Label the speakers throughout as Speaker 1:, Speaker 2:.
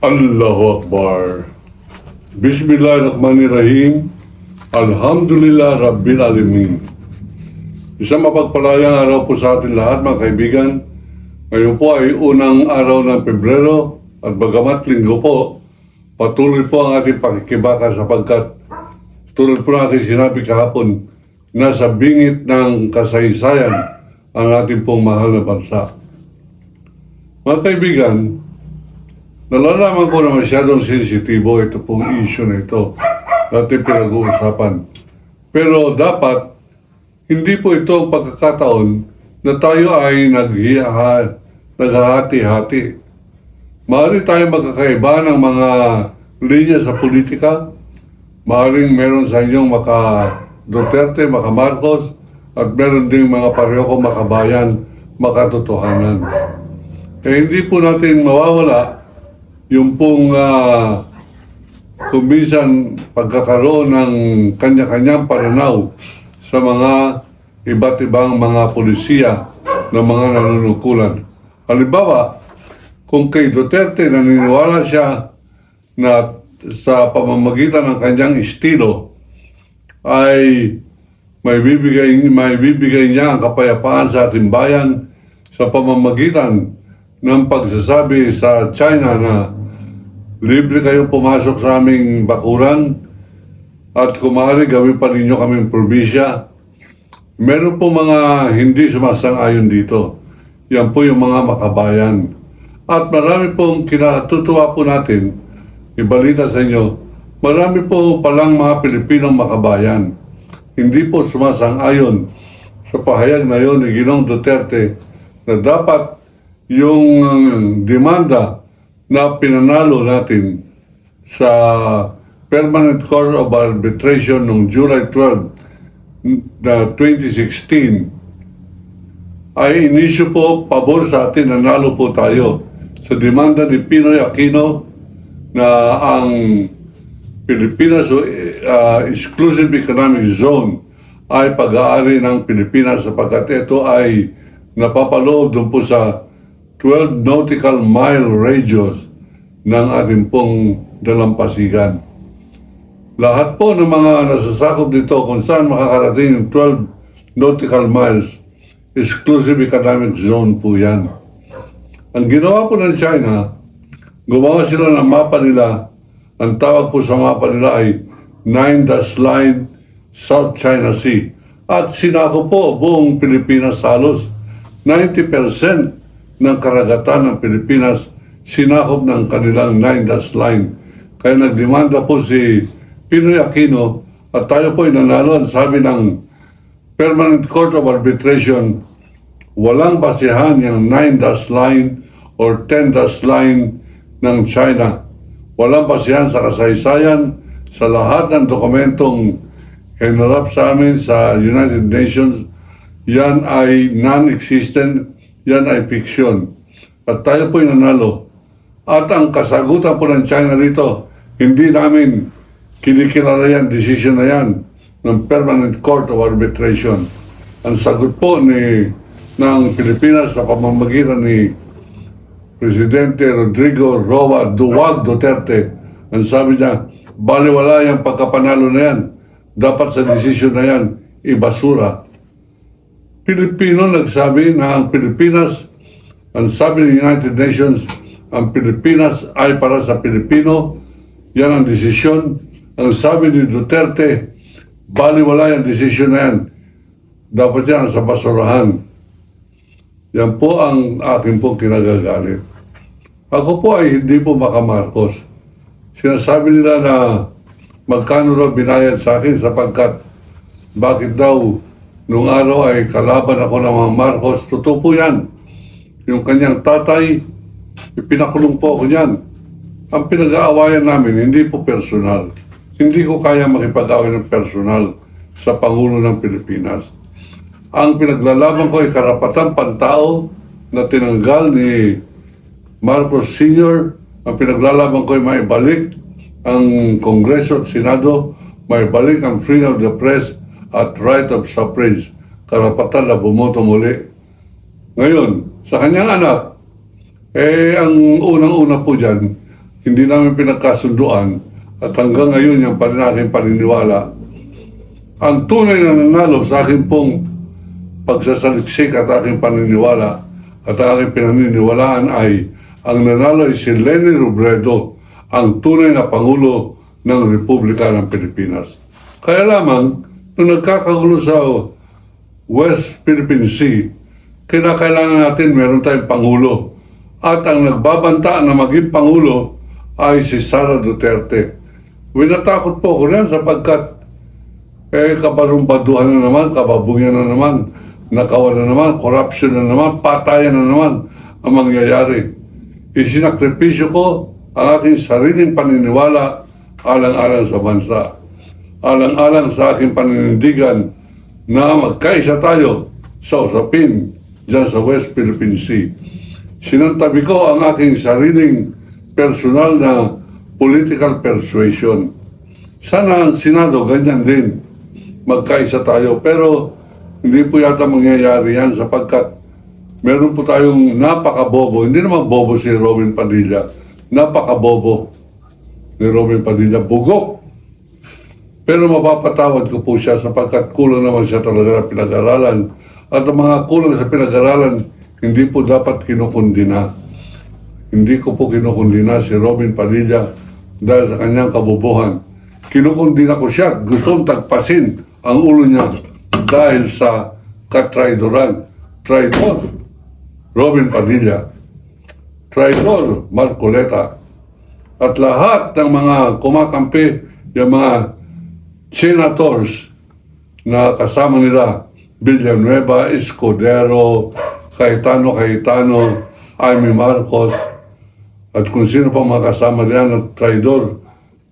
Speaker 1: Allahu Akbar. Bismillahirrahmanirrahim. Alhamdulillah Rabbil Alamin. Isang mapagpalayang araw po sa atin lahat mga kaibigan. Ngayon po ay unang araw ng Pebrero at bagamat linggo po, patuloy po ang ating pakikibaka sapagkat tulad po na aking sinabi kahapon, nasa bingit ng kasaysayan ang ating pong mahal na bansa. Mga kaibigan, nalalaman ko na masyadong sensitibo ito pong issue na ito natin pinag-uusapan. Pero dapat, hindi po ito ang pagkakataon na tayo ay naghahati-hati. Maaari tayo magkakaiba ng mga linya sa politika. Maaaring meron sa inyong maka Duterte, maka Marcos, at meron ding mga pareho kong makabayan, makatotohanan. Hindi po natin mawawala yung pong kung minsan pagkakaroon ng kanya-kanyang pananaw sa mga iba't ibang mga polisiya ng mga nanunukulan. Halimbawa, kung kay Duterte naniniwala siya na sa pamamagitan ng kanyang estilo ay may bibigay niya ang kapayapaan sa ating bayan sa pamamagitan ng pagsasabi sa China na libre kayong pumasok sa aming bakuran at kung maaari gawin pa ninyo kaming probinsya. Meron po mga hindi sumasang-ayon dito. Yan po yung mga makabayan. At marami pong kinatutuwa po natin, ibalita sa inyo, marami po palang mga Pilipinong makabayan. Hindi po sumasang-ayon sa pahayag na yun ni Ginoong Duterte na dapat yung demanda na pinanalo natin sa Permanent Court of Arbitration noong July 12 na 2016 ay inisyu po pabor sa atin, nanalo po tayo sa demanda ni Pinoy Aquino na ang Pilipinas Exclusive Economic Zone ay pag-aari ng Pilipinas sapagkat ito ay napapaloob doon po sa 12 nautical mile radius ng ating pong dalampasigan. Lahat po ng mga nasasakop dito kung saan makakarating yung 12 nautical miles, exclusive economic zone po yan. Ang ginawa po ng China, gumawa sila ng mapa nila. Ang tawag po sa mapa nila ay 9-dash line South China Sea. At sinako po buong Pilipinas halos 90% ng karagatan ng Pilipinas sinakop ng kanilang 9-dash line. Kaya nagdemanda po si Pinoy Aquino at tayo po ay nanalo. Ang sabi ng Permanent Court of Arbitration, walang basihan yung 9-dash line or 10-dash line ng China. Walang basihan sa kasaysayan, sa lahat ng dokumentong hinarap sa amin sa United Nations. Yan ay non-existent, yan ay fiction. At tayo po'y nanalo. At ang kasagutan po ng China rito, hindi namin kinikilala yan, decision na yan ng Permanent Court of Arbitration. Ang sagot po ng Pilipinas sa pamamagitan ni Presidente Rodrigo Roa Duwag Duterte, ang sabi niya, baliwala yung pagkapanalo na yan. Dapat sa decision na yan, ibasura. Pilipino nagsabi na ang Pilipinas, ang sabi ng United Nations, ang Pilipinas ay para sa Pilipino. Yan ang desisyon. Ang sabi ni Duterte, baliwala yung desisyon na yan. Dapat yan sa basurahan. Yan po ang akin po kinagagalit. Ako po ay hindi po maka-Marcos. Sinasabi nila na magkano raw binayad sa akin sapagkat bakit daw nung araw ay kalaban ako ng mga Marcos. Totoo po yan. Yung kanyang tatay, ipinakulong po ako niyan. Ang pinag-aawayan namin, hindi po personal. Hindi ko kaya makipag-away ng personal sa Pangulo ng Pilipinas. Ang pinaglalaban ko ay karapatang pantao na tinanggal ni Marcos Sr. Ang pinaglalaban ko ay maibalik ang Kongreso at Senado, maibalik ang freedom of the press at right of suffrage, karapatan na bumoto muli. Ngayon, sa kanyang anak, ang unang-una po dyan hindi namin pinagkasunduan at hanggang ngayon yung pa rin aking paniniwala. Ang tunay na nanalo sa aking pong pagsasaliksik at aking paniniwala at aking pinaniniwalaan ay ang nanalo ay si Leni Robredo, ang tunay na Pangulo ng Republika ng Pilipinas. Kaya lamang, nung nagkakagulo sa West Philippine Sea, kinakailangan natin meron tayong Pangulo. At ang nagbabanta na maging Pangulo ay si Sara Duterte. Winatakot po ko yan sapagkat kabarumbaduhan na naman, kababungyan na naman, nakawan na naman, corruption na naman, patayan na naman ang mangyayari. Isinakripisyo ko ang aking sariling paniniwala alang-alang sa bansa. Alang-alang sa aking paninindigan na magkaisa tayo sa usapin dyan sa West Philippine Sea. Sinantabi ko ang aking sariling personal na political persuasion. Sana ang Senado ganyan din, magkaisa tayo. Pero hindi po yata mangyayari yan sapagkat meron po tayong napakabobo. Hindi naman bobo si Robin Padilla. Napakabobo ni Robin Padilla. Bugok. Pero mapapatawad ko po siya sapagkat kulang naman siya talaga na pinag-aralan. At ang mga kulang sa pinag-aralan, hindi po dapat kinukundina. Hindi ko po kinukundina si Robin Padilla dahil sa kanyang kabobohan. Kinukundina ko siya. Gustong tagpasin ang ulo niya dahil sa katraidoran. Traidor, Robin Padilla. Traidor, Marcoleta. At lahat ng mga kumakampi, yung mga senators na kasama nila, Villanueva, Escudero, Cayetano, Amy Marcos, at kung sino pa mga kasama riyan ng traidor.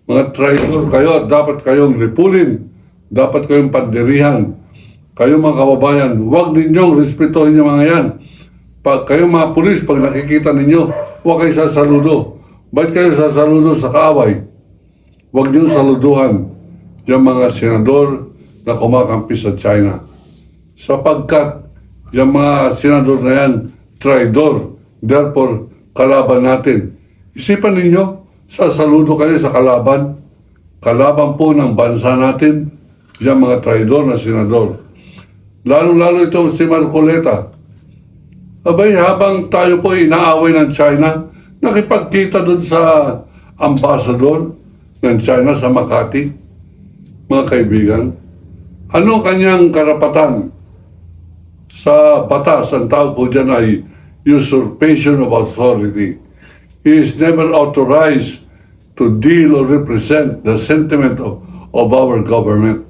Speaker 1: Mga traidor kayo, dapat kayong lipulin, dapat kayong pandirihan. Kayo mga kababayan, huwag ninyong respetuhin yung mga yan. Pag kayo mga pulis, pag nakikita ninyo, huwag kayo sasaludo. Ba't kayo sasaludo sa kaaway? Huwag niyong saluduhan yung mga senador na kumakampi sa China. Sapagkat yung mga senador na yan, traidor, therefore, kalaban natin. Isipan ninyo, sasaludo kayo sa kalaban. Kalaban po ng bansa natin, yung mga traidor na senador. Lalo-lalo itong si Marcoleta. Abay, habang tayo po inaaway ng China, nakipagkita dun sa ambassador ng China sa Makati. Mga kaibigan, ano kanyang karapatan? Sa batas, ang tawag po dyan ay usurpation of authority. He is never authorized to deal or represent the sentiment of our government.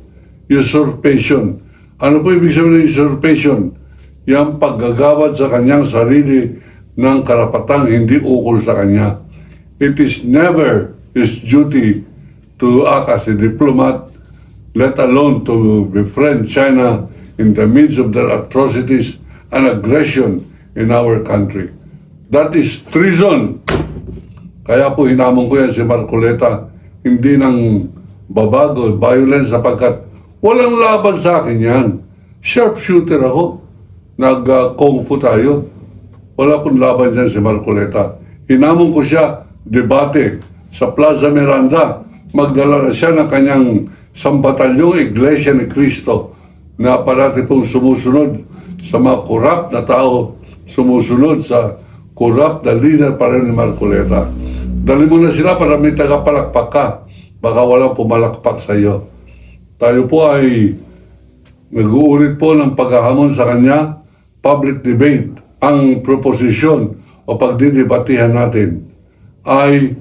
Speaker 1: Usurpation. Ano po ibig sabihin ng usurpation? Yang paggagawad sa kanyang sarili ng karapatang hindi ukol sa kanya. It is never his duty to act as a diplomat, let alone to befriend China in the midst of their atrocities and aggression in our country. That is treason. Kaya po hinamon ko yan si Marcoleta, hindi ng babago, violence, sapagkat walang laban sa akin yan. Sharpshooter ako. Nag-kung fu tayo. Wala pong laban dyan si Marcoleta. Hinamon ko siya, debate sa Plaza Miranda. Magdala na siya ng kanyang sambatalyong Iglesia ni Cristo na parati pong sumusunod sa mga corrupt na tao, sumusunod sa corrupt na leader pa rin ni Marcoleta. Dali mo na sila para may tagapalakpak ka. Baka walang pumalakpak sa iyo. Tayo po ay nag-uulit po ng paghahamon sa kanya, public debate. Ang proposisyon o pagdidebatihan natin ay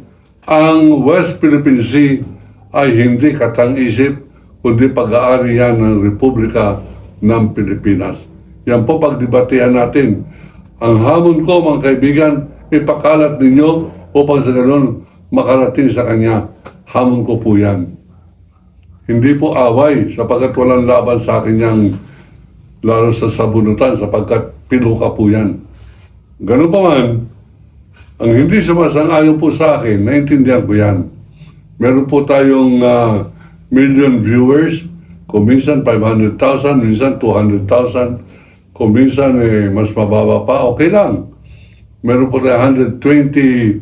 Speaker 1: ang West Philippine Sea ay hindi katang-isip kundi pag-aari yan ng Republika ng Pilipinas. Yan po pagdebatihan natin. Ang hamon ko mga kaibigan, ipakalat ninyo upang sa ganoon makarating sa kanya. Hamon ko po yan. Hindi po away sapagkat walang laban sa akin yang lalo sa sabunutan sapagkat piluka po yan. Ganun pa man, ang hindi sumasang-ayon po sa akin, naintindihan ko yan. Meron po tayong million viewers, kung minsan 500,000, minsan 200,000, kung minsan mas mababa pa, okay lang. Meron po tayong 120,000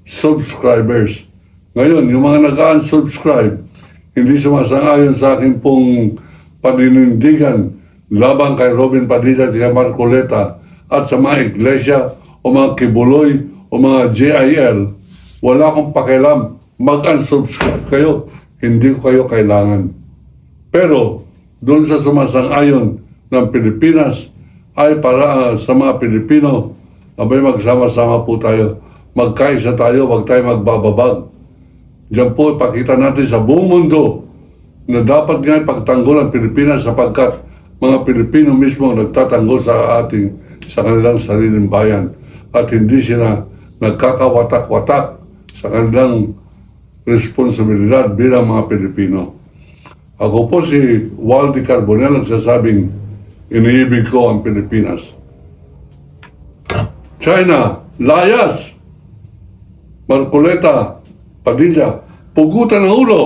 Speaker 1: subscribers. Ngayon, yung mga nag-unsubscribe, hindi sumasang-ayon sa akin pong paninindigan laban kay Robin Padilla at kay Marcoleta at sa mga iglesia o mga kibuloy o mga JIL, wala akong pakialam. Mag-unsubscribe kayo. Hindi ko kayo kailangan. Pero, doon sa sumasang-ayon ng Pilipinas ay para sa mga Pilipino, abay magsama-sama po tayo. Magkaisa tayo, wag tayo magbababag. Diyan po, ipakita natin sa buong mundo na dapat nga ipagtanggol ang Pilipinas sapagkat mga Pilipino mismo ang nagtatanggol sa kanilang sariling bayan at hindi sila nagkakawatak-watak sa kanilang responsibilidad bilang mga Pilipino. Ako po si Waldy Carbonell, nagsasabing iniibig ko ang Pilipinas. China, layas! Marcoleta, Padilla, pugutan ng ulo!